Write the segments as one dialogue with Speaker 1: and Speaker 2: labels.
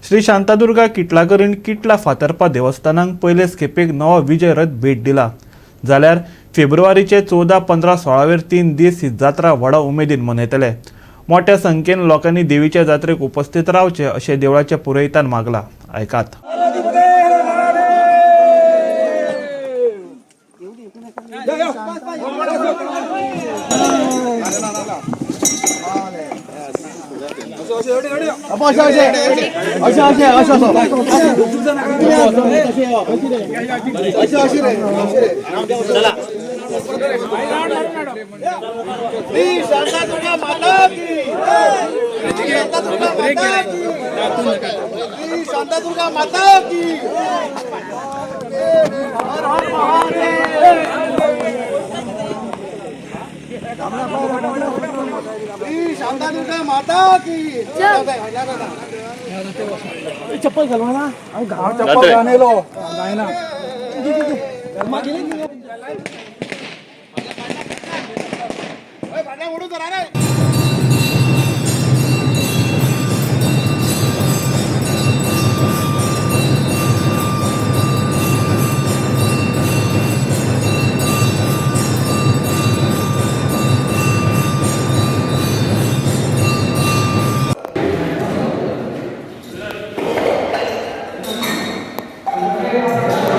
Speaker 1: श्री शांतादुर्गा किटलागरीण किटला फातर्पा देवस्थानाक पयलेच खेपेक नवा विजय रथ भेट दिला। जाल्यार फेब्रुवारीचे 14, 15, 16 3 दीस ही जात्रा व्हडा उमेदीन मनयतले। मोठ्या संख्येन लोकांनी देवीच्या जात्रेक उपस्थित रावचे अशें देवळाच्या पुरोहितान मागला। ऐकात।
Speaker 2: शांतादुर्गा माता की शांतादुर्गा माता की चप्पल घालवा ना गाव चप्पल घालेलो गायना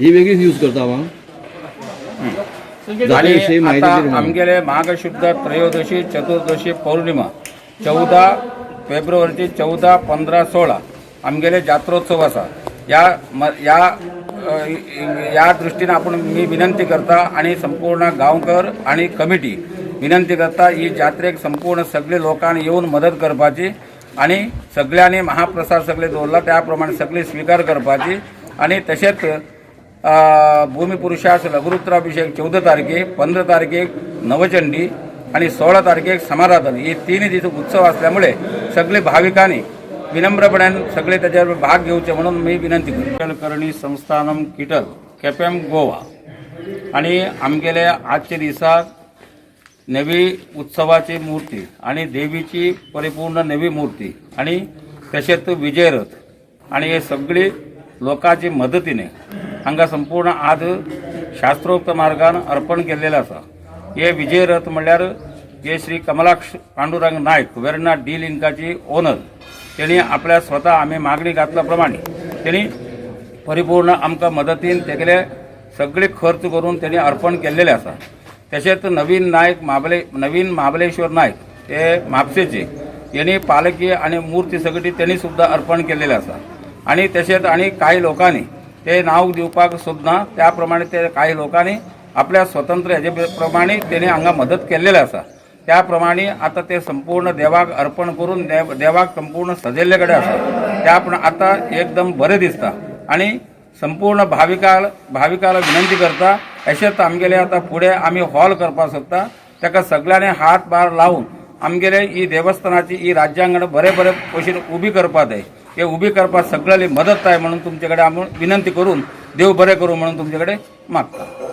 Speaker 3: ही वेगळीच यूज करता वा
Speaker 4: आता आमगेले माघशुद्ध त्रयोदशी चतुर्दशी पौर्णिमा 14 फेब्रुवारीची 14, 15, 16 आमगेले जात्रोत्सव असा। या दृष्टीने आपण मी विनंती करता आणि संपूर्ण गावकर आणि कमिटी विनंती करता ही जात्रेक संपूर्ण सगळे लोकांनी येऊन मदत करपाची आणि सगळ्यांनी महाप्रसाद सगळे दवरला त्याप्रमाणे सगळे स्वीकार करपाची आणि तसेच भूमिपुरुषास लघुरुद्राभिषेक 14 तारखेक 15 तारखेक नवचंडी आणि 16 तारखेक समाराधन हे 3 दिवस उत्सव असल्यामुळे सगळे भाविकांनी विनम्रपणाने सगळे त्याच्यावर भाग घेऊचे म्हणून मी विनंती करतो। करणी संस्थानम किटल केपेम गोवा आणि आमगेले आजच्या दिवसात नवी उत्सवाची मूर्ती आणि देवीची परिपूर्ण नवी मूर्ती आणि तसेच विजयरथ आणि हे सगळी लोकांची मदतीने हांगा संपूर्ण आज शास्त्रोक्त मार्गान अर्पण केलेलं असा। हे विजय रथ म्हणल्यार हे श्री कमलाक्ष पांडुरंग नायक वेर्णा डी लिंकाची ओनर त्यांनी आपल्या स्वतः आम्ही मागणी घातल्याप्रमाणे त्यांनी परिपूर्ण आमकां मदतीन तेगेले सगळे खर्च करून त्यांनी अर्पण केलेले असा। तसेच नवीन महाबलेश्वर नायक हे म्हापशेचे यांनी पालखी आणि मूर्ती सगळी त्यांनी सुद्धा अर्पण केलेले असा आणि तसेच आणि काही लोकांनी ते नाव दिवपाक सुद्धा त्याप्रमाणे ते काही लोकांनी आपल्या स्वतंत्र हेजे प्रमाणे त्यांनी हांगा मदत केलेली असा। त्याप्रमाणे आता ते संपूर्ण देवाक अर्पण करून देवाक संपूर्ण सजयल्ले कडेन आसा। त्या आता एकदम बरें दिसता आणि संपूर्ण भाविकाला विनंती करता अशेंच आमगेले आता फुडें आमी हॉल करपाक सोदता ताका सगळ्यांनी हात बार लावून आमगेले ही देवस्थानाची ही राज्यांगण बरे भशेन उबी करपाक जाय। हे उबी करपाक सगळ्यांनी मदत जाय म्हणून तुमचे कडेन आमी विनंती करून देव बरें करूं म्हणून तुमचे कडेन मागता।